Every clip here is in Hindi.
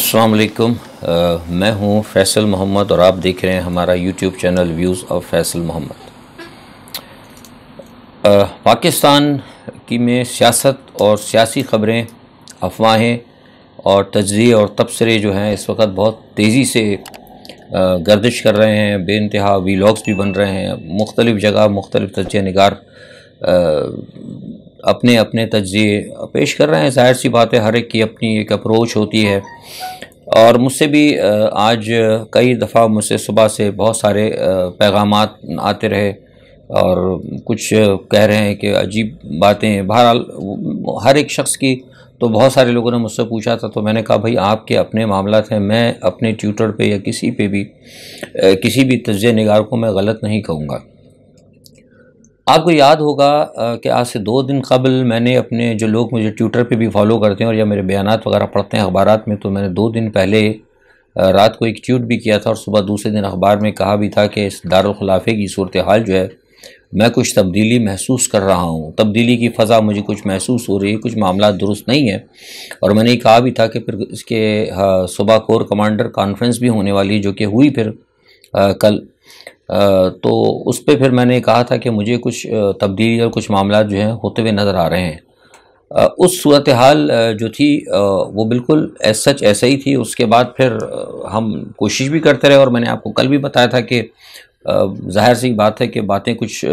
अस्सलाम वालेकुम। मैं हूं फैसल मोहम्मद और आप देख रहे हैं हमारा YouTube channel views of Faisal Mohammad. Pakistan की में सियासत और सियासी ख़बरें, अफवाहें और तजज़िये और तबसरे जो हैं इस वक्त बहुत तेज़ी से गर्दिश कर रहे हैं। बेइंतहा वीलॉग्स भी बन रहे हैं। मुख्तलिफ़ जगह मुख्तलिफ़ तजज़िया निगार अपने अपने तजज़िये पेश कर रहे हैं। ज़ाहिर सी बात है, हर एक की अपनी एक अप्रोच होती है। और मुझसे भी आज कई दफ़ा मुझसे सुबह से बहुत सारे पैगामात आते रहे और कुछ कह रहे हैं कि अजीब बातें। बहरहाल हर एक शख्स की, तो बहुत सारे लोगों ने मुझसे पूछा था, तो मैंने कहा भाई आपके अपने मामलात हैं, मैं अपने ट्विटर पे या किसी पे भी किसी भी तजज़िया निगार को मैं गलत नहीं कहूँगा। आपको याद होगा कि आज से 2 दिन कबल मैंने अपने, जो लोग मुझे ट्विटर पे भी फॉलो करते हैं और या मेरे बयानात वगैरह पढ़ते हैं अखबारात में, तो मैंने 2 दिन पहले रात को एक ट्वीट भी किया था और सुबह दूसरे दिन अखबार में कहा भी था कि इस दारुल खिलाफे की सूरत हाल जो है, मैं कुछ तब्दीली महसूस कर रहा हूँ। तब्दीली की फ़ज़ा मुझे कुछ महसूस हो रही है, कुछ मामला दुरुस्त नहीं है। और मैंने ये कहा भी था कि फिर इसके सुबह कोर कमांडर कॉन्फ्रेंस भी होने वाली है, जो कि हुई फिर कल। तो उस पर फिर मैंने कहा था कि मुझे कुछ तब्दीली और कुछ मामला जो हैं होते हुए नज़र आ रहे हैं। उस सूरत हाल जो थी वो बिल्कुल सच ऐसा ही थी। उसके बाद फिर हम कोशिश भी करते रहे और मैंने आपको कल भी बताया था कि ज़ाहिर सी बात है कि बातें कुछ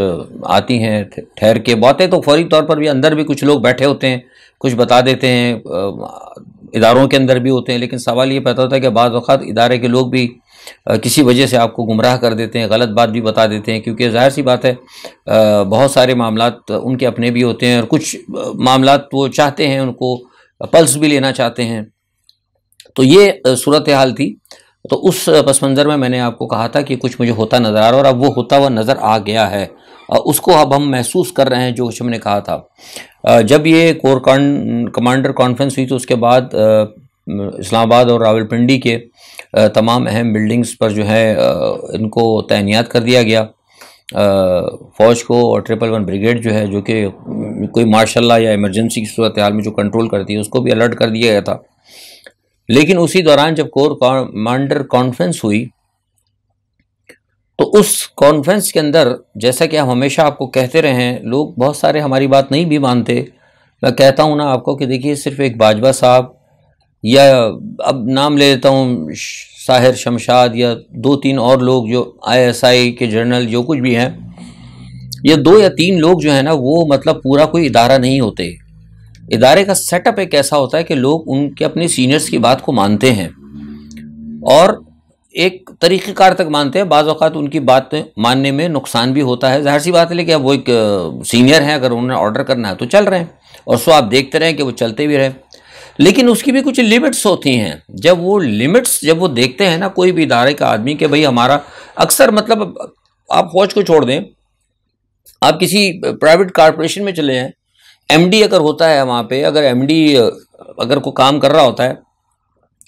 आती हैं ठहर के। बातें तो फौरी तौर पर भी अंदर भी कुछ लोग बैठे होते हैं, कुछ बता देते हैं, इदारों के अंदर भी होते हैं। लेकिन सवाल ये पैदा होता है कि बाज़ वक़्त इदारे के लोग भी किसी वजह से आपको गुमराह कर देते हैं, गलत बात भी बता देते हैं, क्योंकि ज़ाहिर सी बात है बहुत सारे मामलात उनके अपने भी होते हैं और कुछ मामलात वो चाहते हैं, उनको पल्स भी लेना चाहते हैं। तो ये सूरत हाल थी। तो उस पस मंज़र में मैंने आपको कहा था कि कुछ मुझे होता नज़र आ रहा है और अब वो होता हुआ नज़र आ गया है। उसको अब हम महसूस कर रहे हैं जो कुछ हमने कहा था। जब ये कोर कमांडर कॉन्फ्रेंस हुई तो उसके बाद इस्लामाबाद और रावलपिंडी के तमाम अहम बिल्डिंग्स पर जो है इनको तैनात कर दिया गया, फ़ौज को। और 111 ब्रिगेड जो है, जो कि कोई मार्शल या इमरजेंसी की सूरत हाल में जो कंट्रोल करती है, उसको भी अलर्ट कर दिया गया था। लेकिन उसी दौरान जब कोर कमांडर कॉन्फ्रेंस हुई तो उस कॉन्फ्रेंस के अंदर, जैसा कि हम हमेशा आपको कहते रहे हैं, लोग बहुत सारे हमारी बात नहीं भी मानते। मैं कहता हूँ ना आपको कि देखिए, सिर्फ एक बाजवा साहब या अब नाम ले लेता हूँ साहिर शमशाद या 2-3 और लोग जो ISI के जर्नल जो कुछ भी हैं, ये 2 या 3 लोग जो है ना, वो मतलब पूरा कोई इदारा नहीं होते। इदारे का सेटअप एक ऐसा होता है कि लोग उनके अपने सीनियर्स की बात को मानते हैं और एक तरीक़ेकार तक मानते हैं। बाज़ औक़ात उनकी बात मानने में नुकसान भी होता है, ज़ाहिर सी बात है। लेकिन अब वो एक सीनियर हैं, अगर उन्होंने ऑर्डर करना है तो चल रहे हैं और सो आप देखते रहें कि वो चलते भी रहे। लेकिन उसकी भी कुछ लिमिट्स होती हैं। जब वो देखते हैं ना, कोई भी इदारे का आदमी, कि भाई हमारा अक्सर, मतलब आप फौज को छोड़ दें, आप किसी प्राइवेट कारपोरेशन में चले हैं, MD अगर होता है वहाँ पे, अगर MD अगर कोई काम कर रहा होता है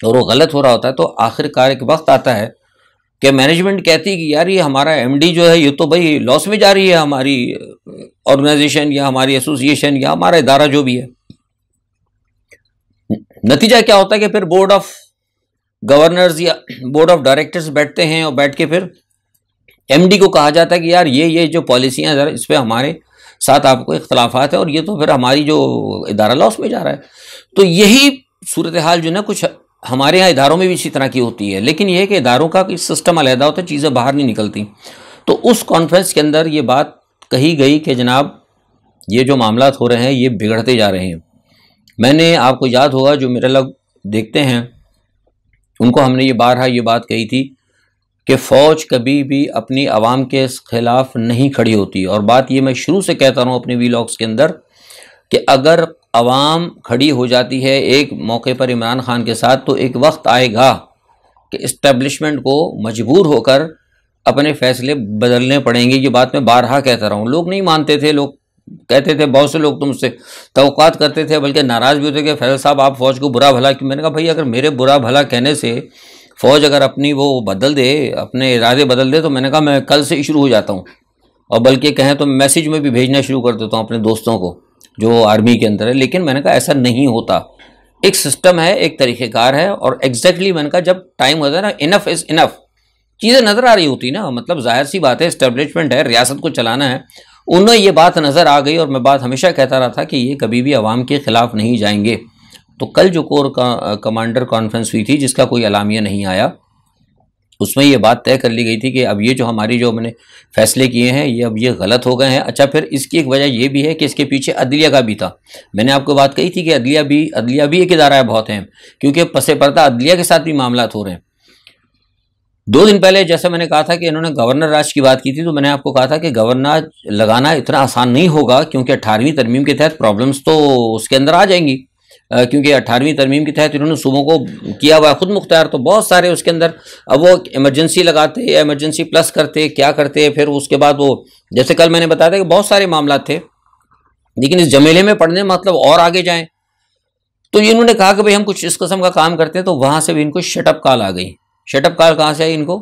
और वो गलत हो रहा होता है, तो आखिरकार एक वक्त आता है कि मैनेजमेंट कहती है कि यार ये हमारा MD जो है, ये तो भाई लॉस में जा रही है, हमारी ऑर्गेनाइजेशन या हमारी एसोसिएशन या हमारा इदारा जो भी है। नतीजा क्या होता है कि फिर बोर्ड ऑफ गवर्नर्स या बोर्ड ऑफ डायरेक्टर्स बैठते हैं और बैठ के फिर MD को कहा जाता है कि यार ये जो पॉलिसियाँ ज़रा, इस पर हमारे साथ आपको इख्तलाफात है और ये तो फिर हमारी जो इदारा लॉस में जा रहा है। तो यही सूरत हाल जो ना कुछ हमारे यहाँ इदारों में भी इसी तरह की होती है। लेकिन यह है कि इदारों का सिस्टम अलहदा होता है, चीज़ें बाहर नहीं निकलती। तो उस कॉन्फ्रेंस के अंदर ये बात कही गई कि जनाब ये जो मामलात हो रहे हैं ये बिगड़ते जा रहे हैं। मैंने, आपको याद होगा, जो मेरे लोग देखते हैं उनको हमने ये बारहा ये बात कही थी कि फ़ौज कभी भी अपनी आवाम के ख़िलाफ़ नहीं खड़ी होती। और बात ये मैं शुरू से कहता रहा हूँ अपने वीलॉग्स के अंदर कि अगर आवाम खड़ी हो जाती है एक मौके पर इमरान खान के साथ, तो एक वक्त आएगा कि इस्टेब्लिशमेंट को मजबूर होकर अपने फ़ैसले बदलने पड़ेंगे। ये बात मैं बारहा कहता रहा हूँ। लोग नहीं मानते थे, लोग कहते थे, बहुत से लोग तुमसे तवक्कात करते थे, बल्कि नाराज़ भी होते कि फैसल साहब आप फ़ौज को बुरा भला क्यों। मैंने कहा भाई, अगर मेरे बुरा भला कहने से फ़ौज अगर अपनी वो बदल दे, अपने इरादे बदल दे, तो मैंने कहा मैं कल से ही शुरू हो जाता हूँ। और बल्कि कहें तो मैसेज में भी भेजना शुरू कर देता हूँ अपने दोस्तों को जो आर्मी के अंदर है। लेकिन मैंने कहा ऐसा नहीं होता। एक सिस्टम है, एक तरीक़ेकार है, और एग्जैक्टली मैंने कहा जब टाइम होता है ना, इनफ इज़ इनफ, चीज़ें नज़र आ रही होती ना, मतलब जाहिर सी बात है, इस्टेब्लिशमेंट है, रियासत को चलाना है, उन्हें ये बात नज़र आ गई। और मैं बात हमेशा कहता रहा था कि ये कभी भी अवाम के ख़िलाफ़ नहीं जाएंगे। तो कल जो कोर कमांडर कॉन्फ्रेंस हुई थी, जिसका कोई अलामिया नहीं आया, उसमें ये बात तय कर ली गई थी कि अब ये जो हमारी जो मैंने फ़ैसले किए हैं ये अब ये गलत हो गए हैं। अच्छा, फिर इसकी एक वजह ये भी है कि इसके पीछे अदलिया का भी था। मैंने आपको बात कही थी कि अदलिया भी एक इदारा है बहुत अहम, क्योंकि पसे पर्दा अदलिया के साथ भी मामला हो रहे हैं। 2 दिन पहले जैसे मैंने कहा था कि इन्होंने गवर्नर राज की बात की थी, तो मैंने आपको कहा था कि गवर्नर लगाना इतना आसान नहीं होगा, क्योंकि 18वीं तरमीम के तहत प्रॉब्लम्स तो उसके अंदर आ जाएंगी, क्योंकि 18वीं तरमीम के तहत इन्होंने सूबों को किया हुआ खुद मुख्तार, तो बहुत सारे उसके अंदर अब वो इमरजेंसी लगाते, इमरजेंसी प्लस करते, क्या करते, फिर उसके बाद वो जैसे कल मैंने बताया था कि बहुत सारे मामला थे, लेकिन इस जमेले में पढ़ने मतलब और आगे जाएं। तो इन्होंने कहा कि भाई हम कुछ इस किस्म का काम करते हैं, तो वहाँ से भी इनको शटअप कॉल आ गई। शटअप कॉल कहाँ से आई इनको?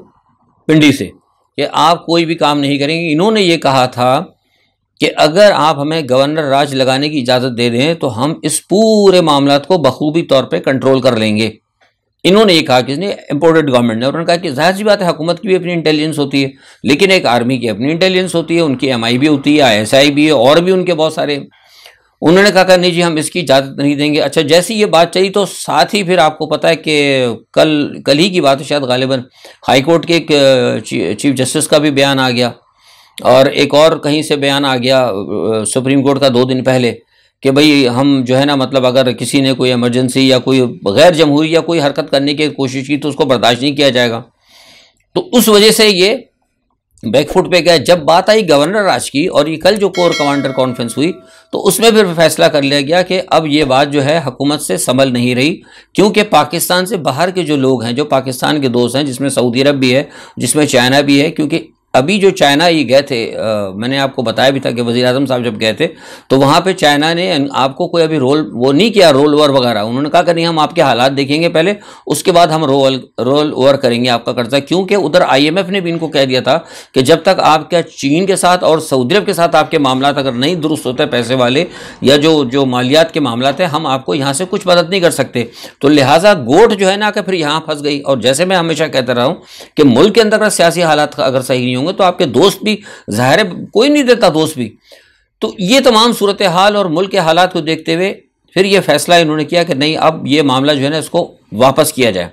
पिंडी से, कि आप कोई भी काम नहीं करेंगे। इन्होंने ये कहा था कि अगर आप हमें गवर्नर राज लगाने की इजाज़त दे दें तो हम इस पूरे मामला को बखूबी तौर पे कंट्रोल कर लेंगे। इन्होंने ये कहा, किसने? इम्पोर्टेड गवर्नमेंट ने। उन्होंने कहा कि जाहिर सी बात है, हुकूमत की भी अपनी इंटेलिजेंस होती है, लेकिन एक आर्मी की अपनी इंटेलिजेंस होती है, उनकी MI भी होती है, ISI भी है, और भी उनके बहुत सारे। उन्होंने कहा नहीं जी, हम इसकी इजाज़त नहीं देंगे। अच्छा, जैसी ये बात चली तो साथ ही फिर आपको पता है कि कल ही की बात है शायद, गालिबन हाई कोर्ट के एक चीफ जस्टिस का भी बयान आ गया, और एक और कहीं से बयान आ गया सुप्रीम कोर्ट का 2 दिन पहले, कि भाई हम जो है ना, मतलब अगर किसी ने कोई इमरजेंसी या कोई गैर जमहूरी या कोई हरकत करने की कोशिश की तो उसको बर्दाश्त नहीं किया जाएगा। तो उस वजह से ये बैकफुट पे गया। जब बात आई गवर्नर राज की, और ये कल जो कोर कमांडर कॉन्फ्रेंस हुई, तो उसमें फिर फैसला कर लिया गया कि अब ये बात जो है हुकूमत से संभल नहीं रही, क्योंकि पाकिस्तान से बाहर के जो लोग हैं, जो पाकिस्तान के दोस्त हैं, जिसमें सऊदी अरब भी है, जिसमें चाइना भी है, क्योंकि अभी जो चाइना ये गए थे, मैंने आपको बताया भी था कि वज़ीर आज़म साहब जब गए थे तो वहाँ पे चाइना ने आपको कोई अभी रोल वो नहीं किया, रोल ओवर वगैरह। उन्होंने कहा कि नहीं, हम आपके हालात देखेंगे पहले, उसके बाद हम रोल ओवर करेंगे आपका कर्जा, क्योंकि उधर IMF ने भी इनको कह दिया था कि जब तक आपका चीन के साथ और सऊदी अरब के साथ आपके मामला अगर नहीं दुरुस्त होते, पैसे वाले या जो मालियात के मामला थे, हम आपको यहाँ से कुछ मदद नहीं कर सकते। तो लिहाजा गोट जो है ना कि फिर यहाँ फंस गई। और जैसे मैं हमेशा कहता रहा हूँ कि मुल्क के अंदर सियासी हालात अगर सही नहीं होंगे तो आपके दोस्त भी, ज़ाहिर है कोई नहीं देता दोस्त भी। तो ये तमाम सूरत हाल और मुल्क के हालात को देखते हुए फिर ये फैसला इन्होंने किया कि नहीं, अब ये मामला जो है ना इसको वापस किया जाए।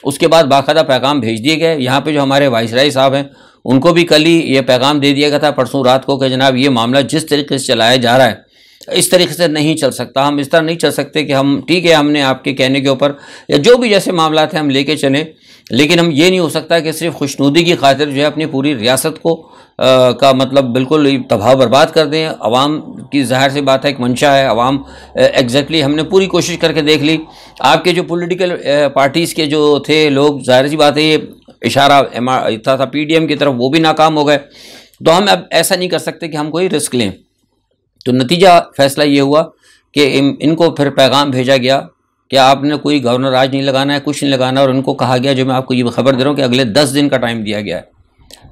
उसके बाद बाकायदा पैगाम भेज दिए गए। यहाँ पे जो हमारे वाइसराय साहब हैं उनको भी कल ही ये पैगाम दे दिया गया था, परसों रात को, कि जनाब ये मामला जिस तरीके से चलाया जा रहा है इस तरीके से नहीं चल सकता। हम इस तरह नहीं चल सकते कि हम ठीक है, हमने आपके कहने के ऊपर या जो भी जैसे मामला थे हम लेके चलें, लेकिन हम ये नहीं हो सकता कि सिर्फ खुशनुदी की खातिर जो है अपनी पूरी रियासत को का मतलब बिल्कुल तबाह बर्बाद कर दें। अवाम की ज़ाहिर सी बात है एक मंशा है, अवाम एग्जैक्टली हमने पूरी कोशिश करके देख ली। आपके जो पॉलिटिकल पार्टीज़ के जो थे लोग, ज़ाहिर सी बात है ये इशारा था PDM की तरफ, वो भी नाकाम हो गए। तो हम अब ऐसा नहीं कर सकते कि हम कोई रिस्क लें। तो नतीजा फैसला ये हुआ कि इनको फिर पैगाम भेजा गया कि आपने कोई गवर्नर राज नहीं लगाना है, कुछ नहीं लगाना। और उनको कहा गया, जो मैं आपको ये खबर दे रहा हूँ, कि अगले 10 दिन का टाइम दिया गया है।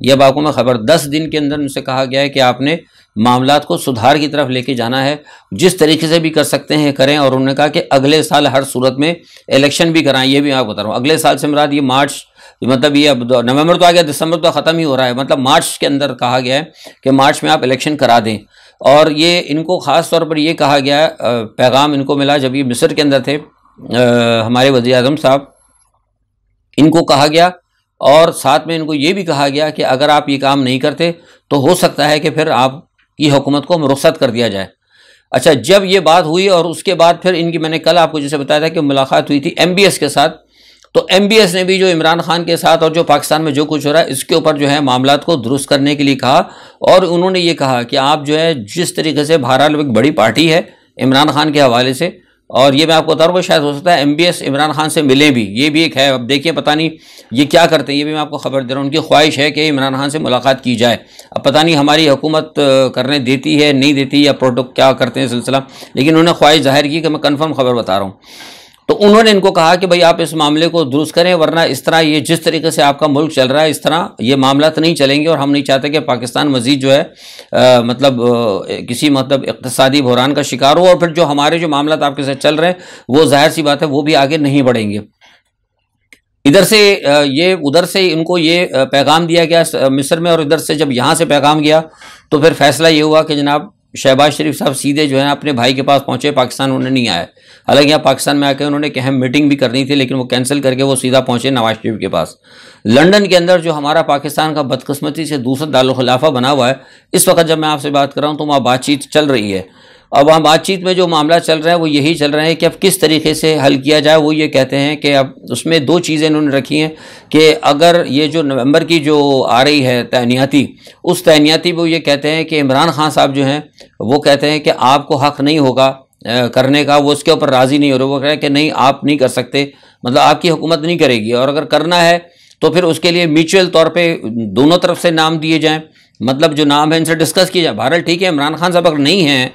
ये अब आपको मैं खबर 10 दिन के अंदर उनसे कहा गया है कि आपने मामलात को सुधार की तरफ लेके जाना है, जिस तरीके से भी कर सकते हैं करें। और उन्होंने कहा कि अगले साल हर सूरत में इलेक्शन भी कराएं। ये भी मैं आपको बता रहा हूँ, अगले साल से मुराद ये मार्च, मतलब ये अब नवंबर तो आ गया, दिसंबर तो ख़त्म ही हो रहा है, मतलब मार्च के अंदर कहा गया है कि मार्च में आप इलेक्शन करा दें। और ये इनको ख़ास तौर पर ये कहा गया है, पैगाम इनको मिला जब ये मिस्र के अंदर थे, हमारे वज़ीर आज़म साहब, इनको कहा गया और साथ में इनको ये भी कहा गया कि अगर आप ये काम नहीं करते तो हो सकता है कि फिर आपकी हुकूमत को रुखसत कर दिया जाए। अच्छा, जब ये बात हुई और उसके बाद फिर इनकी, मैंने कल आपको जैसे बताया था कि मुलाकात हुई थी MBS के साथ, तो MBS ने भी जो इमरान खान के साथ और जो पाकिस्तान में जो कुछ हो रहा है इसके ऊपर जो है मामलात को दुरुस्त करने के लिए कहा। और उन्होंने ये कहा कि आप जो है जिस तरीके से, बहरहाल एक बड़ी पार्टी है इमरान खान के हवाले से, और ये मैं आपको बता रहा हूँ शायद हो सकता है MBS इमरान खान से मिले भी, ये भी एक है। अब देखिए, पता नहीं ये क्या करते हैं, ये भी मैं आपको खबर दे रहा हूँ। उनकी ख्वाहिश है कि इमरान खान से मुलाकात की जाए। अब पता नहीं हमारी हुकूमत करने देती है नहीं देती, या प्रोटोक क्या करते हैं सिलसिला, लेकिन उन्होंने ख्वाहिश जाहिर की कि मैं कन्फर्म खबर बता रहा हूँ। तो उन्होंने इनको कहा कि भाई आप इस मामले को दुरुस्त करें, वरना इस तरह ये जिस तरीके से आपका मुल्क चल रहा है इस तरह ये मामला तो नहीं चलेंगे, और हम नहीं चाहते कि पाकिस्तान मजीद जो है किसी मतलब इक़्तिसादी बहरान का शिकार हो, और फिर जो हमारे जो मामला आपके साथ चल रहे हैं वो जाहिर सी बात है वो भी आगे नहीं बढ़ेंगे। इधर से ये उधर से इनको ये पैगाम दिया गया मिस्र में, और इधर से जब यहाँ से पैगाम गया तो फिर फैसला ये हुआ कि जनाब शहबाज शरीफ साहब सीधे जो है अपने भाई के पास पहुँचे, पाकिस्तान उन्होंने नहीं आया। हालांकि यहाँ पाकिस्तान में आकर उन्होंने एक अहम मीटिंग भी करनी थी, लेकिन वो कैंसिल करके वो सीधा पहुँचे नवाज शरीफ के पास। लंदन के अंदर जो हमारा पाकिस्तान का बदकिस्मती से दूसरा दारुल खिलाफा बना हुआ है, इस वक्त जब मैं आपसे बात कर रहा हूँ तो वहाँ बातचीत चल रही है। अब वहाँ बातचीत में जो मामला चल रहा है वो यही चल रहा है कि अब किस तरीके से हल किया जाए। वो ये कहते हैं कि अब उसमें दो चीज़ें इन्होंने रखी हैं कि अगर ये जो नवंबर की जो आ रही है तैनाती, उस तैनाती में वो ये कहते हैं कि इमरान खान साहब जो हैं वो कहते हैं कि आपको हक़ नहीं होगा करने का, वो उसके ऊपर राज़ी नहीं हो रहे। वो कह रहे हैं कि नहीं आप नहीं कर सकते, मतलब आपकी हुकूमत नहीं करेगी, और अगर करना है तो फिर उसके लिए म्यूचुअल तौर पर दोनों तरफ से नाम दिए जाएँ, मतलब जो नाम है इनसे डिस्कस किया जाए। बहरहाल ठीक है, इमरान खान साहब अगर नहीं हैं,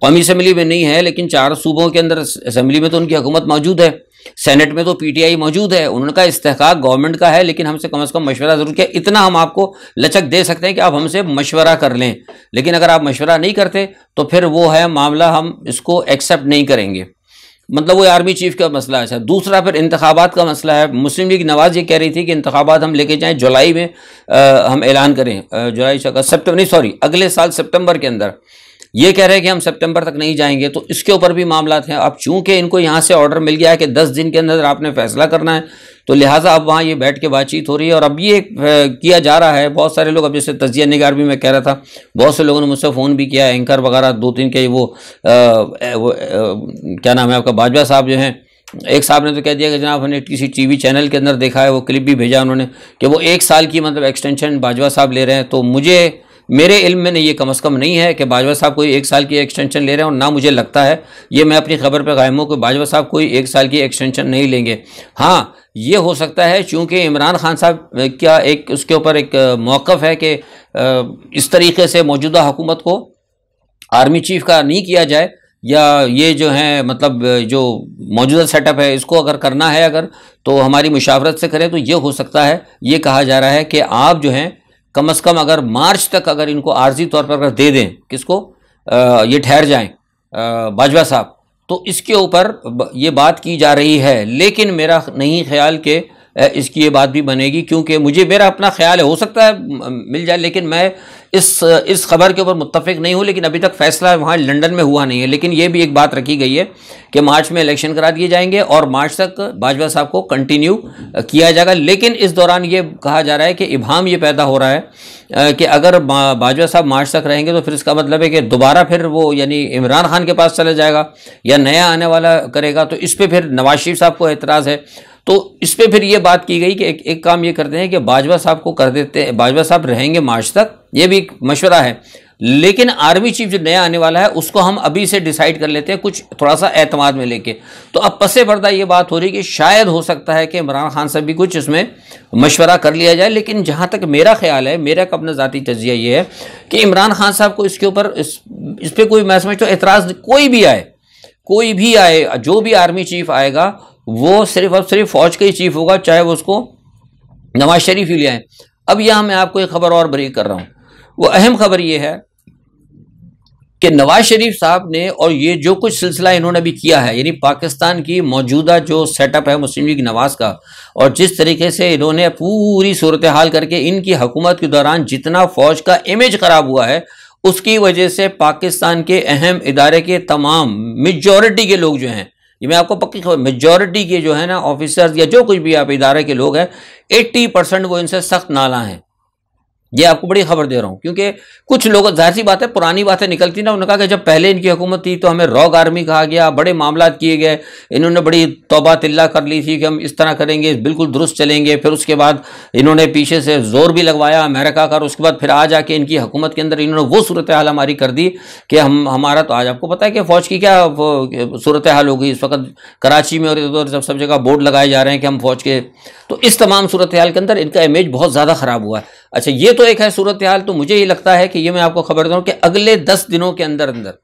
कौमी असम्बली में नहीं है, लेकिन 4 सूबों के अंदर असम्बली में तो उनकी हुकूमत मौजूद है, सेनेट में तो पीटीआई मौजूद है, उनका इस्तेहकाक गवर्नमेंट का है, लेकिन हमसे कम से कम मशवरा ज़रूर किया। इतना हम आपको लचक दे सकते हैं कि आप हमसे मशवरा कर लें, लेकिन अगर आप मशवरा नहीं करते तो फिर वो है मामला, हम इसको एक्सेप्ट नहीं करेंगे। मतलब वो आर्मी चीफ का मसला है। अच्छा, दूसरा फिर इंतखाबात का मसला है। मुस्लिम लीग नवाज ये कह रही थी कि इंतखाबात हम लेके जाएँ, जुलाई में हम ऐलान करें, जुलाई सितंबर नहीं सॉरी अगले साल सितंबर के अंदर। ये कह रहे हैं कि हम सितंबर तक नहीं जाएंगे, तो इसके ऊपर भी मामला हैं। अब चूंकि इनको यहाँ से ऑर्डर मिल गया है कि 10 दिन के अंदर आपने फैसला करना है, तो लिहाजा अब वहाँ ये बैठ के बातचीत हो रही है। और अब ये किया जा रहा है, बहुत सारे लोग, अब जैसे तजिया निगार भी मैं कह रहा था, बहुत से लोगों ने मुझसे फ़ोन भी किया, एंकर वगैरह 2-3 के वो क्या नाम है आपका, बाजवा साहब जो हैं, एक साहब ने तो कह दिया कि जनाब हमने किसी टीवी चैनल के अंदर देखा है, वो क्लिप भी भेजा उन्होंने कि वो 1 साल की मतलब एक्सटेंशन बाजवा साहब ले रहे हैं। तो मेरे इल्म में ये कम से कम नहीं है कि बाजवा साहब कोई 1 साल की एक्सटेंशन ले रहे हैं, और ना मुझे लगता है, ये मैं अपनी खबर पर कायम हूँ कि बाजवा साहब कोई 1 साल की एक्सटेंशन नहीं लेंगे। हाँ, ये हो सकता है चूँकि इमरान खान साहब क्या एक उसके ऊपर एक मौक़िफ़ है कि इस तरीके से मौजूदा हुकूमत को आर्मी चीफ का नहीं किया जाए, या ये जो है मतलब जो मौजूदा सेटअप है इसको अगर करना है अगर, तो हमारी मुशावरत से करें। तो ये हो सकता है, ये कहा जा रहा है कि आप जो हैं कम से कम अगर मार्च तक अगर इनको आर्जी तौर पर अगर दे दें, किसको ये ठहर जाएं बाजवा साहब, तो इसके ऊपर ये बात की जा रही है। लेकिन मेरा नहीं ख्याल कि इसकी ये बात भी बनेगी, क्योंकि मेरा अपना ख्याल है, हो सकता है मिल जाए, लेकिन मैं इस खबर के ऊपर मुत्तफिक नहीं हूँ। लेकिन अभी तक फैसला वहाँ लंदन में हुआ नहीं है। लेकिन ये भी एक बात रखी गई है कि मार्च में इलेक्शन करा दिए जाएंगे और मार्च तक बाजवा साहब को कंटिन्यू किया जाएगा। लेकिन इस दौरान ये कहा जा रहा है कि इबाम ये पैदा हो रहा है कि अगर बाजवा साहब मार्च तक रहेंगे तो फिर इसका मतलब है कि दोबारा फिर वो यानी इमरान खान के पास चला जाएगा या नया आने वाला करेगा। तो इस पर फिर नवाज शरीफ साहब को एतराज़ है। तो इस पर फिर ये बात की गई कि एक काम ये करते हैं कि बाजवा साहब को कर देते हैं, बाजवा साहब रहेंगे मार्च तक, ये भी एक मशवरा है। लेकिन आर्मी चीफ जो नया आने वाला है उसको हम अभी से डिसाइड कर लेते हैं, कुछ थोड़ा सा एतमाद में लेके। तो अब पसे पर्दा ये बात हो रही है कि शायद हो सकता है कि इमरान खान से भी कुछ इसमें मशवरा कर लिया जाए। लेकिन जहाँ तक मेरा ख्याल है, मेरा अपना ज़ाती तजिया ये है कि इमरान खान साहब को इसके ऊपर इस पर कोई मैं समझता हूँ एतराज़, कोई भी आए, जो भी आर्मी चीफ आएगा वो सिर्फ और सिर्फ फौज का ही चीफ होगा, चाहे वो उसको नवाज शरीफ ही ले आए। अब यहाँ मैं आपको एक खबर और बरीक कर रहा हूँ। वो अहम खबर ये है कि नवाज शरीफ साहब ने और ये जो कुछ सिलसिला इन्होंने भी किया है, यानी पाकिस्तान की मौजूदा जो सेटअप है मुस्लिम लीग नवाज का, और जिस तरीके से इन्होंने पूरी सूरत हाल करके इनकी हुकूमत के दौरान जितना फौज का इमेज खराब हुआ है, उसकी वजह से पाकिस्तान के अहम इदारे के तमाम मेजॉरिटी के लोग जो हैं, ये मैं आपको पक्की खबर, मेजॉरिटी के जो है ना ऑफिसर्स या जो कुछ भी आप इदारे के लोग हैं, 80% वो इनसे सख्त नाला हैं। ये आपको बड़ी खबर दे रहा हूँ, क्योंकि कुछ लोग, जाहिर सी बात है पुरानी बातें निकलती ना, उन्होंने कहा कि जब पहले इनकी हुकूमत थी तो हमें रॉग आर्मी कहा गया, बड़े मामला किए गए, इन्होंने बड़ी तौबा तिल्ला कर ली थी कि हम इस तरह करेंगे, बिल्कुल दुरुस्त चलेंगे। फिर उसके बाद इन्होंने पीछे से जोर भी लगवाया अमेरिका का, और उसके बाद फिर आ जाके इनकी हुकूमत के अंदर इन्होंने वो सूरत हाल हमारी कर दी कि हमारा तो आज आपको पता है कि फ़ौज की क्या सूरत हाल हो गई इस वक्त कराची में, और इधर सब जगह बोर्ड लगाए जा रहे हैं कि हम फौज के। तो इस तमाम सूरत हाल के अंदर इनका इमेज बहुत ज़्यादा ख़राब हुआ है। अच्छा, ये तो एक है सूरत हाल। तो मुझे ये लगता है कि ये मैं आपको खबर दूँ कि अगले 10 दिनों के अंदर अंदर,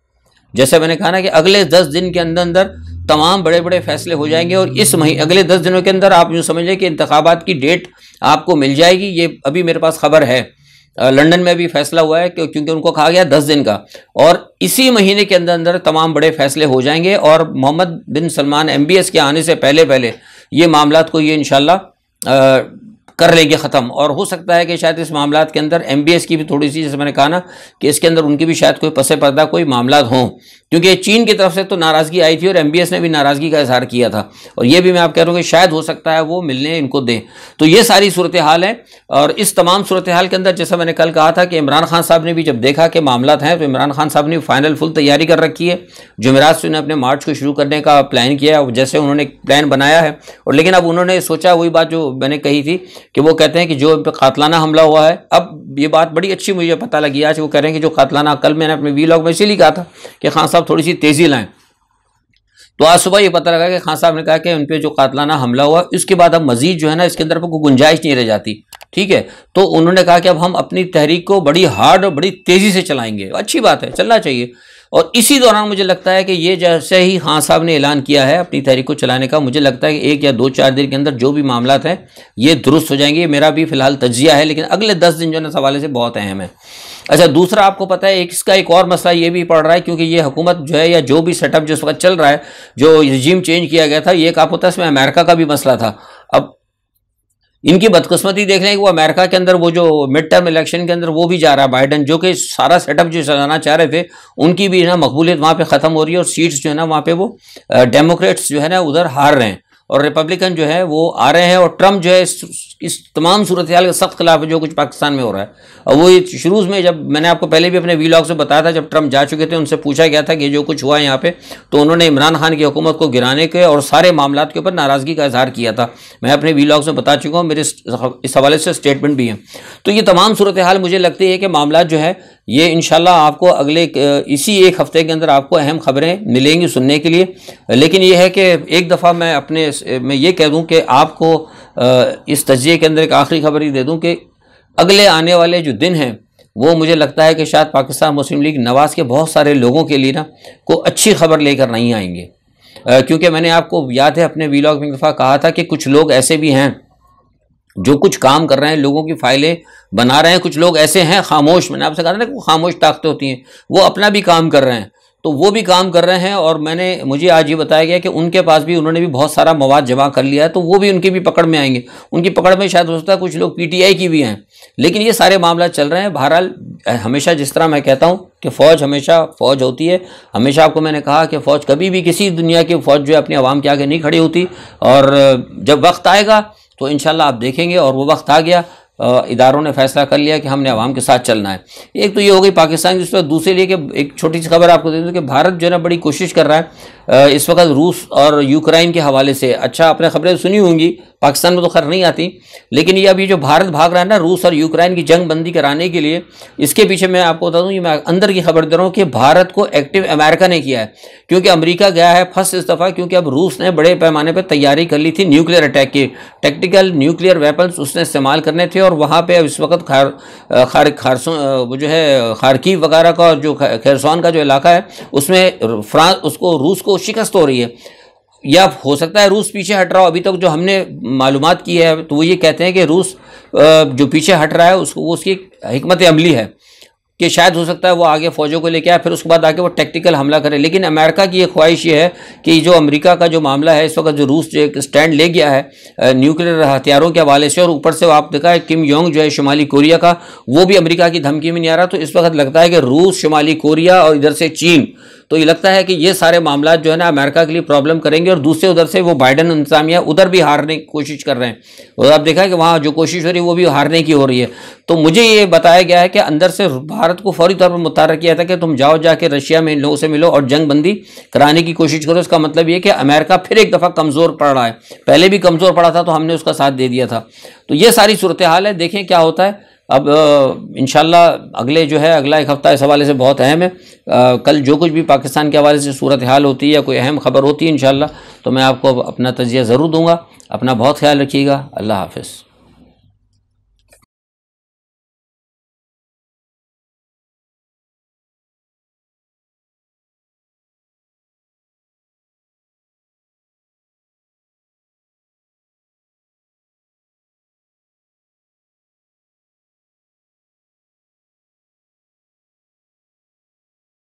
जैसे मैंने कहा ना कि अगले 10 दिन के अंदर अंदर तमाम बड़े बड़े फैसले हो जाएंगे और इस महीने अगले 10 दिनों के अंदर आप यूँ समझ लें कि इंतखाबात की डेट आपको मिल जाएगी। ये अभी मेरे पास खबर है, लंदन में भी फैसला हुआ है क्योंकि उनको कहा गया 10 दिन का, और इसी महीने के अंदर अंदर तमाम बड़े फैसले हो जाएंगे और मोहम्मद बिन सलमान MBS के आने से पहले पहले ये मामलात को ये इंशाल्लाह कर लेंगे ख़त्म। और हो सकता है कि शायद इस मामलात के अंदर MBS की भी थोड़ी सी, जैसे मैंने कहा ना कि इसके अंदर उनकी भी शायद कोई पसे पर्दा कोई मामलात हों, क्योंकि चीन की तरफ से तो नाराज़गी आई थी और MBS ने भी नाराज़गी का इजहार किया था, और ये भी मैं आप कह रहा हूँ कि शायद हो सकता है वो मिलने इनको दें। तो ये सारी सूरत हाल है, और इस तमाम सूरत हाल के अंदर जैसा मैंने कल कहा था कि इमरान खान साहब ने भी जब देखा कि मामलात हैं तो इमरान खान साहब ने फाइनल फुल तैयारी कर रखी है। जुमेरात से उन्हें अपने मार्च को शुरू करने का प्लान किया है, जैसे उन्होंने प्लान बनाया है। और लेकिन अब उन्होंने सोचा वही बात जो मैंने कही थी कि वो कहते हैं कि जो इन पर कातलाना हमला हुआ है, अब ये बात बड़ी अच्छी मुझे पता लगी आज, वो कह रहे हैं कि जो कातलाना, कल मैंने अपने वीलॉग में इसीलिए कहा था कि खान साहब थोड़ी सी तेज़ी लाएं, तो आज सुबह ये पता लगा कि खान साहब ने कहा कि उन पर जो कातलाना हमला हुआ इसके बाद अब मजीद जो है ना इसके अंदर कोई गुंजाइश नहीं रह जाती। ठीक है, तो उन्होंने कहा कि अब हम अपनी तहरीक को बड़ी हार्ड और बड़ी तेज़ी से चलाएंगे। अच्छी बात है, चलना चाहिए। और इसी दौरान मुझे लगता है कि ये जैसे ही खान साहब ने ऐलान किया है अपनी तहरीक को चलाने का, मुझे लगता है कि 1 या 2-4 दिन के अंदर जो भी मामलात हैं ये दुरुस्त हो जाएंगे। मेरा भी फिलहाल तज्जिया है, लेकिन अगले 10 दिन जो है ना इस हवाले से बहुत अहम है। अच्छा, दूसरा आपको पता है इसका एक और मसला ये भी पड़ रहा है, क्योंकि ये हुकूमत जो है या जो भी सेटअप जो इस वक्त चल रहा है, जो रजीम चेंज किया गया था, ये एक आप होता है इसमें अमेरिका का भी मसला था। अब इनकी बदकिस्मती देख लें कि वो अमेरिका के अंदर वो जो मिड टर्म इलेक्शन के अंदर वो भी जा रहा है बाइडन, जो कि सारा सेटअप जो चलाना चाह रहे थे उनकी भी ना मकबूलियत वहाँ पे ख़त्म हो रही है, और सीट्स जो है ना वहाँ पे वो डेमोक्रेट्स जो है ना उधर हार रहे हैं और रिपब्लिकन जो है वो आ रहे हैं, और ट्रम्प जो है इस तमाम सूरत हाल का सख्त खिलाफ है जो कुछ पाकिस्तान में हो रहा है। और वो शुरू में, जब मैंने आपको पहले भी अपने वीलॉग से बताया था, जब ट्रम्प जा चुके थे उनसे पूछा गया था कि जो कुछ हुआ यहाँ पे, तो उन्होंने इमरान खान की हुकूमत को गिराने के और सारे मामलात के ऊपर नाराज़गी का इजहार किया था। मैं अपने वीलॉग में बता चुका हूँ, मेरे इस हवाले से स्टेटमेंट भी हैं। तो ये तमाम सूरत हाल मुझे लगती है कि मामलात जो है ये इंशाल्लाह आपको अगले इसी एक हफ्ते के अंदर आपको अहम खबरें मिलेंगी सुनने के लिए। लेकिन ये है कि एक दफ़ा मैं ये कह दूं कि आपको इस तज्जिए के अंदर एक आखिरी खबर ही दे दूं कि अगले आने वाले जो दिन हैं वो मुझे लगता है कि शायद पाकिस्तान मुस्लिम लीग नवाज़ के बहुत सारे लोगों के लिए ना को अच्छी खबर लेकर नहीं आएंगे, क्योंकि मैंने आपको याद है अपने वीलॉग में एक दफ़ा कहा था कि कुछ लोग ऐसे भी हैं जो कुछ काम कर रहे हैं, लोगों की फाइलें बना रहे हैं। कुछ लोग ऐसे हैं खामोश, मैंने आपसे कहा था ना कि खामोश ताकतें होती हैं, वो अपना भी काम कर रहे हैं, तो वो भी काम कर रहे हैं। और मुझे आज ये बताया गया कि उनके पास भी उन्होंने भी बहुत सारा मवाद जमा कर लिया है, तो वो भी उनकी भी पकड़ में आएंगे। उनकी पकड़ में शायद हो सकता है कुछ लोग PTI की भी हैं, लेकिन ये सारे मामला चल रहे हैं। बहरहाल हमेशा जिस तरह मैं कहता हूँ कि फ़ौज हमेशा फ़ौज होती है, हमेशा आपको मैंने कहा कि फ़ौज कभी भी किसी दुनिया की फ़ौज जो है अपनी आवाम के आगे नहीं खड़ी होती, और जब वक्त आएगा तो इंशाल्लाह आप देखेंगे। और वो वक्त आ गया, इदारों ने फैसला कर लिया कि हमने आवाम के साथ चलना है। एक तो ये हो गई पाकिस्तान की। इस पर दूसरे लिए कि एक छोटी सी खबर आपको दे दूँ कि भारत जो है ना बड़ी कोशिश कर रहा है इस वक्त रूस और यूक्रेन के हवाले से। अच्छा, आपने खबरें सुनी होंगी, पाकिस्तान में तो खैर नहीं आती, लेकिन ये अभी जो भारत भाग रहा है ना रूस और यूक्रेन की जंग बंदी कराने के लिए, इसके पीछे मैं आपको बता दूँ, ये मैं अंदर की खबर दे रहा हूँ कि भारत को एक्टिव अमेरिका ने किया है, क्योंकि अमेरिका गया है फर्स्ट इस दफ़ा, क्योंकि अब रूस ने बड़े पैमाने पर तैयारी कर ली थी न्यूक्लियर अटैक की। टैक्टिकल न्यूक्लियर वेपन्स उसने इस्तेमाल करने थे, और वहाँ पर इस वक्त वो जो है खारकीव वगैरह का जो खैरसवान का जो इलाका है उसमें रूस को शिकस्त हो रही है, या हो सकता है रूस पीछे हट रहा हो। अभी तक जो हमने मालूमात की है तो वो ये कहते हैं कि रूस जो पीछे हट रहा है उसकी हिकमत अमली है कि शायद हो सकता है वो आगे फ़ौजों को लेके आए, फिर उसके बाद आके वो टैक्टिकल हमला करे। लेकिन अमेरिका की ये ख्वाहिश ये है कि जो अमेरिका का जो मामला है इस वक्त, जो रूस जो एक स्टैंड ले गया है न्यूक्लियर हथियारों के हवाले से, और ऊपर से आप देखा है किम जोंग जो है शुमाली कोरिया का, वो भी अमेरिका की धमकी में नहीं आ रहा। तो इस वक्त लगता है कि रूस, शुमाली कोरिया और इधर से चीन, तो ये लगता है कि ये सारे मामला जो है ना अमेरिका के लिए प्रॉब्लम करेंगे। और दूसरे उधर से वो बाइडन इंतजामिया उधर भी हारने की कोशिश कर रहे हैं, और आप देखा है कि वहाँ जो कोशिश हो रही है वो भी हारने की हो रही है। तो मुझे ये बताया गया है कि अंदर से भारत को फौरी तौर पर मुतारक किया था कि तुम जाओ जाके रशिया में इन लोगों से मिलो और जंग बंदी कराने की कोशिश करो। इसका मतलब ये कि अमेरिका फिर एक दफ़ा कमज़ोर पड़ रहा है, पहले भी कमज़ोर पड़ा था तो हमने उसका साथ दे दिया था। तो ये सारी सूरत हाल है, देखें क्या होता है। अब इंशाल्लाह अगला एक हफ़्ता इस हवाले से बहुत अहम है। कल जो कुछ भी पाकिस्तान के हवाले से सूरत हाल होती है या कोई अहम खबर होती है इंशाल्लाह तो मैं आपको अपना तजिया ज़रूर दूँगा। अपना बहुत ख्याल रखिएगा। अल्लाह हाफ़िज़।